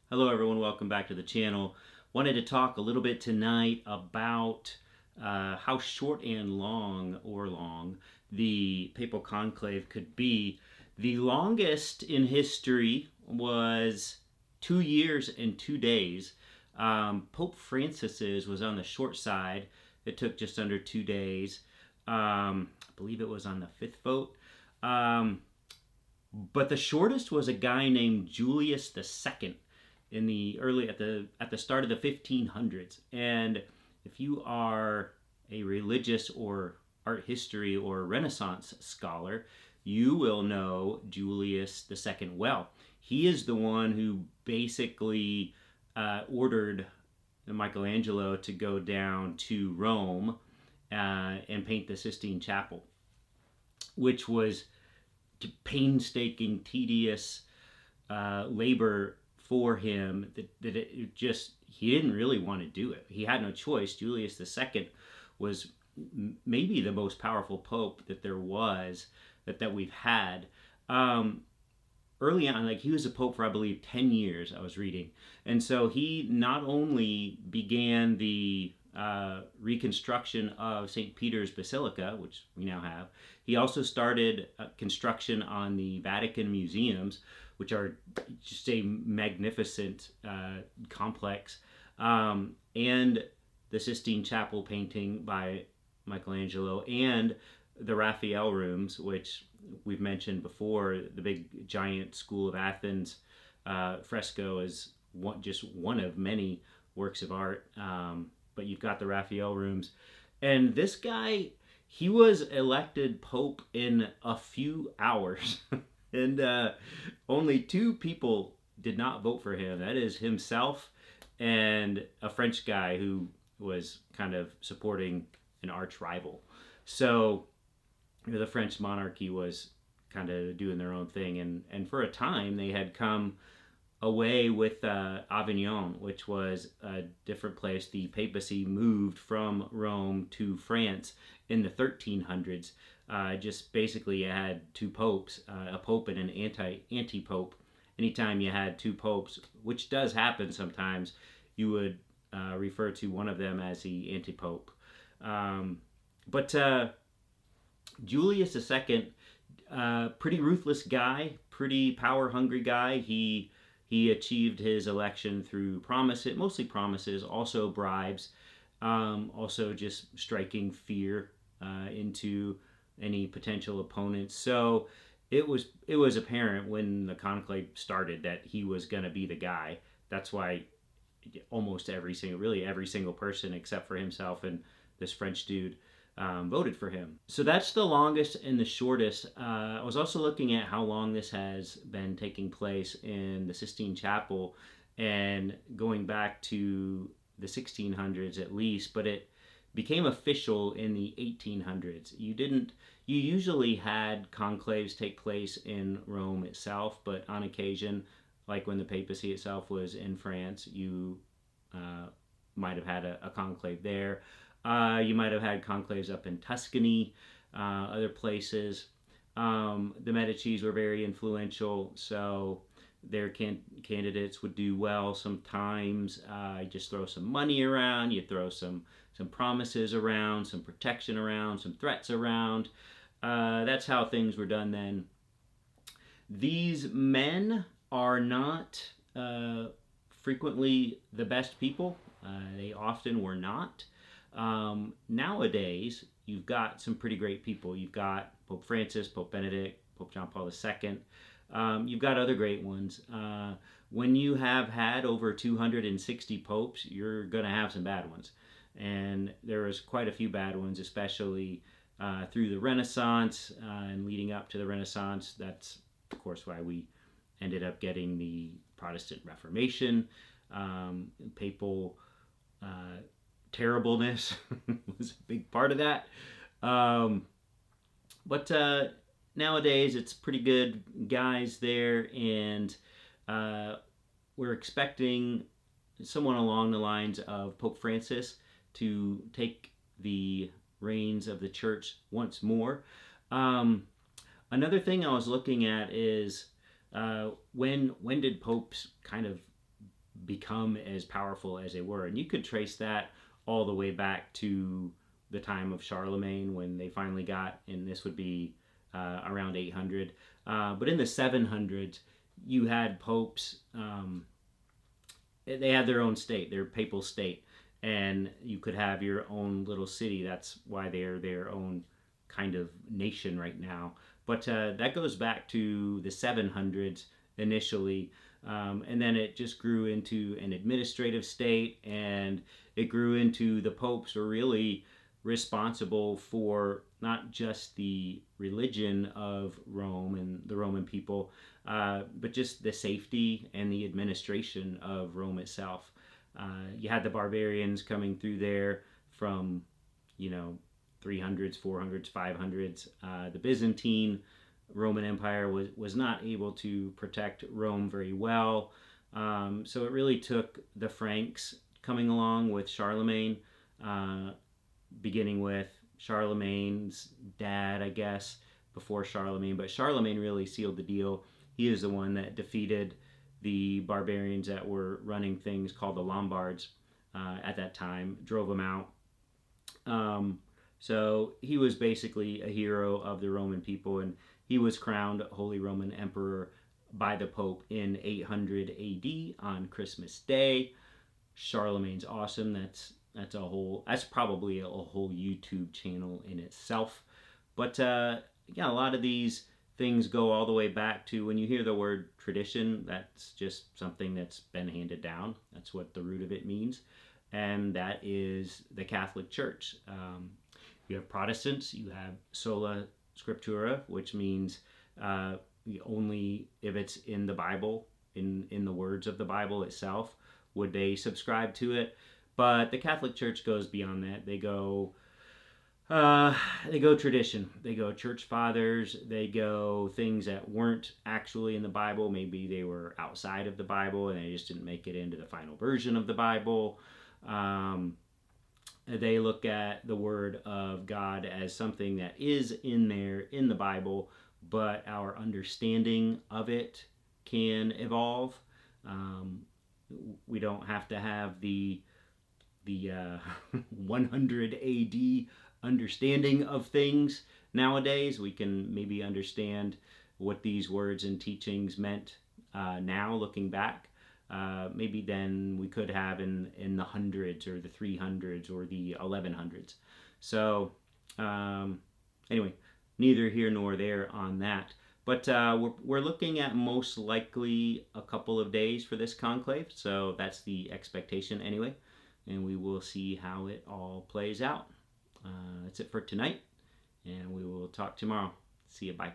Hello everyone, welcome back to the channel. Wanted to talk a little bit tonight about how short and long the papal conclave could be. The longest in history was 2 years and 2 days. Pope Francis's was on the short side. It took just under 2 days. I believe it was on the fifth vote. But the shortest was a guy named Julius II in the early at the start of the 1500s. And if you are a religious or art history or Renaissance scholar, you will know Julius II well. He is the one who basically ordered Michelangelo to go down to Rome and paint the Sistine Chapel, which was painstaking, tedious labor for him that it just, he didn't really want to do it. He had no choice. Julius II was maybe the most powerful pope that there was, that we've had. Early on, like, he was a pope for, I believe, 10 years, I was reading. And so he not only began the reconstruction of St. Peter's Basilica, which we now have, he also started construction on the Vatican museums, which are just a magnificent complex, and the Sistine Chapel painting by Michelangelo, and the Raphael rooms, which we've mentioned before. The big giant School of Athens fresco is just one of many works of art, but you've got the Raphael rooms. And this guy, he was elected pope in a few hours. And only two people did not vote for him. That is himself and a French guy who was kind of supporting an arch rival. So the French monarchy was kind of doing their own thing. And for a time, they had come away with Avignon, which was a different place. The papacy moved from Rome to France in the 1300s. Just basically, you had two popes, a pope and an anti-pope. Anytime you had two popes, which does happen sometimes, you would refer to one of them as the anti-pope. But Julius II, pretty ruthless guy, pretty power-hungry guy. He achieved his election through promises, mostly promises, also bribes, also just striking fear into any potential opponents. So it was apparent when the conclave started that he was going to be the guy. That's why almost every single person except for himself and this French dude voted for him. So that's the longest and the shortest. I was also looking at how long this has been taking place in the Sistine Chapel, and going back to the 1600s at least, but it became official in the 1800s. You usually had conclaves take place in Rome itself, but on occasion, like when the papacy itself was in France, you might have had a conclave there. You might have had conclaves up in Tuscany, other places. The Medicis were very influential, so their candidates would do well sometimes. Just throw some money around, you throw some promises around, some protection around, some threats around. That's how things were done then. These men are not frequently the best people. They often were not. Nowadays, you've got some pretty great people. You've got Pope Francis, Pope Benedict, Pope John Paul II. You've got other great ones. When you have had over 260 popes, you're going to have some bad ones. And there was quite a few bad ones, especially through the Renaissance and leading up to the Renaissance. That's, of course, why we ended up getting the Protestant Reformation. Papal terribleness was a big part of that. But nowadays, it's pretty good guys there, and we're expecting someone along the lines of Pope Francis to take the reins of the church once more. Another thing I was looking at is when did popes kind of become as powerful as they were. And you could trace that all the way back to the time of Charlemagne when they finally got, and this would be around 800. But in the 700s, you had popes. They had their own state, their papal state, and you could have your own little city. That's why they're their own kind of nation right now. But that goes back to the 700s initially, and then it just grew into an administrative state, and it grew into the popes were really responsible for not just the religion of Rome and the Roman people, but just the safety and the administration of Rome itself. You had the barbarians coming through there from, 300s, 400s, 500s. The Byzantine Roman Empire was not able to protect Rome very well. So it really took the Franks coming along with Charlemagne, beginning with Charlemagne's dad, I guess, before Charlemagne. But Charlemagne really sealed the deal. He is the one that defeated the barbarians that were running things called the Lombards at that time, drove them out. So he was basically a hero of the Roman people, and he was crowned Holy Roman Emperor by the Pope in 800 AD on Christmas Day. Charlemagne's awesome. That's probably a whole YouTube channel in itself. But a lot of these things go all the way back to when you hear the word tradition. That's just something that's been handed down. That's what the root of it means, and that is the Catholic Church. You have Protestants. You have sola scriptura, which means only if it's in the Bible, in the words of the Bible itself, would they subscribe to it. But the Catholic Church goes beyond that. They go tradition. They go church fathers. They go things that weren't actually in the Bible. Maybe they were outside of the Bible and they just didn't make it into the final version of the Bible. They look at the Word of God as something that is in there in the Bible, but our understanding of it can evolve. We don't have to have the 100 AD understanding of things nowadays. We can maybe understand what these words and teachings meant now, looking back. Maybe then we could have in the hundreds or the 300s or the 1100s. So anyway, neither here nor there on that. But we're looking at most likely a couple of days for this conclave. So that's the expectation anyway. And we will see how it all plays out. That's it for tonight. And we will talk tomorrow. See you. Bye.